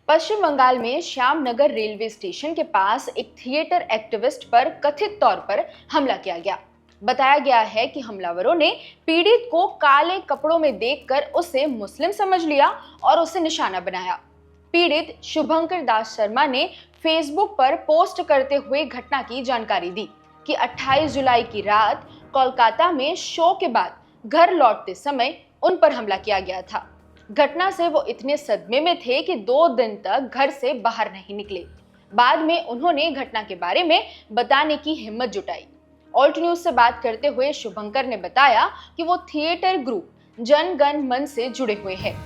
पश्चिम बंगाल में Shyamnagar railway station के पास एक थिएटर एक्टिविस्ट पर कथित तौर पर हमला किया गया। बताया गया है कि हमलावरों ने पीड़ित को काले कपड़ों में देखकर उसे मुस्लिम समझ लिया और उसे निशाना बनाया। पीड़ित शुभंकर दास शर्मा ने फेसबुक पर पोस्ट करते हुए घटना की जानकारी दी कि 28 जुलाई की रात कोलकाता में शो के बाद घर लौटते समय उन पर हमला किया गया था। घटना से वो इतने सदमे में थे कि 2 दिन तक घर से बाहर नहीं निकले। बाद में उन्होंने घटना के बारे में बताने की हिम्मत जुटाई। ऑल्ट न्यूज से बात करते हुए शुभंकर ने बताया कि वो थिएटर ग्रुप जन गण मन से जुड़े हुए हैं।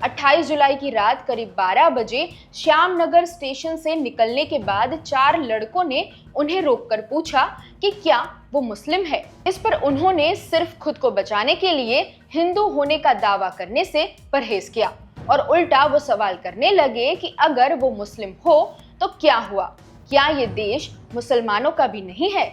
28 जुलाई की रात करीब 12 बजे श्यामनगर स्टेशन से निकलने के बाद 4 लड़कों ने उन्हें रोककर पूछा कि क्या वो मुस्लिम है। इस पर उन्होंने सिर्फ खुद को बचाने के लिए हिंदू होने का दावा करने से परहेज किया और उल्टा वो सवाल करने लगे कि अगर वो मुस्लिम हो तो क्या हुआ, क्या ये देश मुसलमानों का भी नहीं है,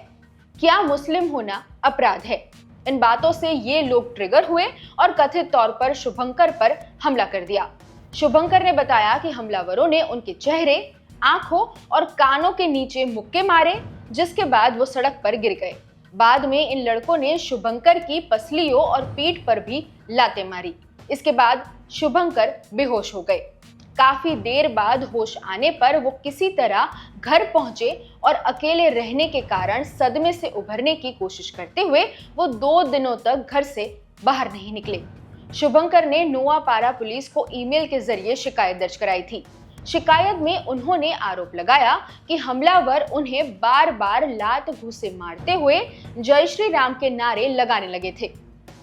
क्या मुस्लिम होना अपराध है। इन बातों से ये लोग ट्रिगर हुए और कथित तौर पर शुभंकर पर हमला कर दिया। शुभंकर ने बताया कि हमलावरों ने उनके चेहरे, आंखों और कानों के नीचे मुक्के मारे, जिसके बाद वो सड़क पर गिर गए। बाद में इन लड़कों ने शुभंकर की पसलियों और पीठ पर भी लातें मारी। इसके बाद शुभंकर बेहोश हो गए। काफी देर बाद होश आने पर वो किसी तरह घर पहुंचे और अकेले रहने के कारण सदमे से उभरने की कोशिश करते हुए वो 2 दिनों तक घर से बाहर नहीं निकले। शुभंकर ने नोआपाड़ा पुलिस को ईमेल के जरिए शिकायत दर्ज कराई थी। शिकायत में उन्होंने आरोप लगाया कि हमलावर उन्हें बार बार लात घूंसे मारते हुए जय श्री राम के नारे लगाने लगे थे।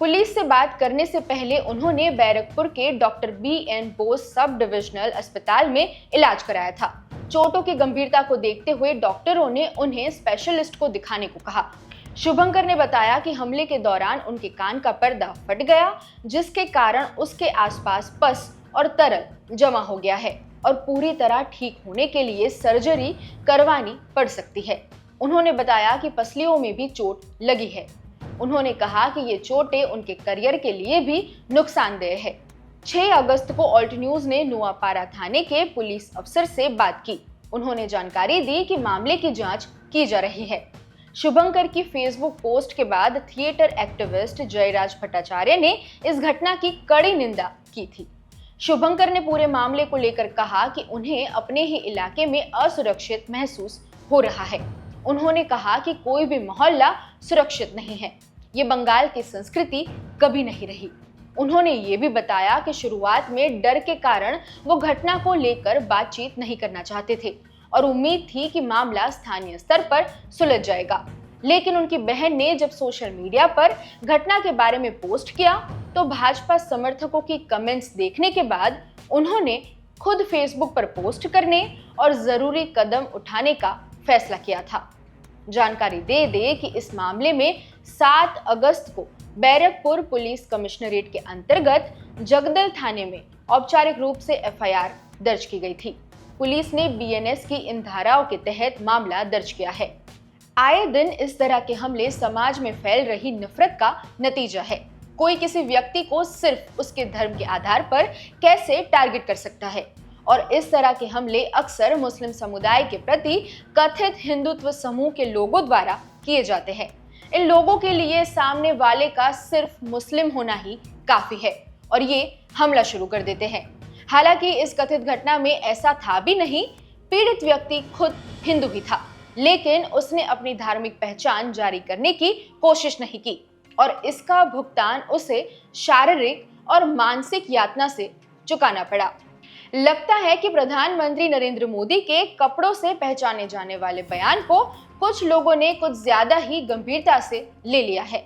पुलिस से बात करने से पहले उन्होंने बैरकपुर के doctor BN Bose sub divisional अस्पताल में इलाज कराया था। चोटों की गंभीरता को देखते हुए डॉक्टरों ने उन्हें स्पेशलिस्ट को दिखाने को कहा। शुभंकर ने बताया कि हमले के दौरान उनके कान का पर्दा फट गया, जिसके कारण उसके आसपास पस और तरल जमा हो गया है और पूरी तरह ठीक होने के लिए सर्जरी करवानी पड़ सकती है। उन्होंने बताया कि पसलियों में भी चोट लगी है। उन्होंने कहा कि ये चोटें उनके करियर के लिए भी नुकसानदेह है। 6 अगस्त को ऑल्ट न्यूज ने नोआपाड़ा थाने के पुलिस अफसर से बात की। उन्होंने जानकारी दी कि मामले की जांच की जा रही है। शुभंकर की फेसबुक पोस्ट के बाद थिएटर एक्टिविस्ट जयराज भट्टाचार्य ने इस घटना की कड़ी निंदा की थी। शुभंकर ने पूरे मामले को लेकर कहा कि उन्हें अपने ही इलाके में असुरक्षित महसूस हो रहा है। उन्होंने कहा कि कोई भी मोहल्ला सुरक्षित नहीं है। ये बंगाल की संस्कृति कभी नहीं रही। उन्होंने ये भी बताया कि शुरुआत में डर के कारण वो घटना को लेकर बातचीत नहीं करना चाहते थे और उम्मीद थी कि मामला स्थानीय स्तर पर सुलझ जाएगा। लेकिन उनकी बहन ने जब सोशल मीडिया पर घटना के बारे में पोस्ट किया तो भाजपा समर्थकों की कमेंट्स देखने के बाद उन्होंने खुद फेसबुक पर पोस्ट करने और जरूरी कदम उठाने का फैसला किया था। जानकारी दे दे कि इस मामले में 7 अगस्त को बैरकपुर पुलिस कमिश्नरेट के अंतर्गत जगदल थाने में औपचारिक रूप से FIR दर्ज की गई थी। पुलिस ने BNS की इन धाराओं के तहत मामला दर्ज किया है। आए दिन इस तरह के हमले समाज में फैल रही नफरत का नतीजा है। कोई किसी व्यक्ति को सिर्फ उसके धर्म के आधार पर कैसे टारगेट कर सकता है और इस तरह के हमले अक्सर मुस्लिम समुदाय के प्रति कथित हिंदुत्व समूह के लोगों द्वारा किए जाते हैं। इन लोगों के लिए सामने वाले का सिर्फ मुस्लिम होना ही काफी है और ये हमला शुरू कर देते हैं। हालांकि इस कथित घटना में ऐसा था भी नहीं। पीड़ित व्यक्ति खुद हिंदू ही था, लेकिन उसने अपनी धार्मिक पहचान जारी करने की कोशिश नहीं की और इसका भुगतान उसे शारीरिक और मानसिक यातना से चुकाना पड़ा। लगता है कि प्रधानमंत्री नरेंद्र मोदी के कपड़ों से पहचाने जाने वाले बयान को कुछ लोगों ने कुछ ज्यादा ही गंभीरता से ले लिया है।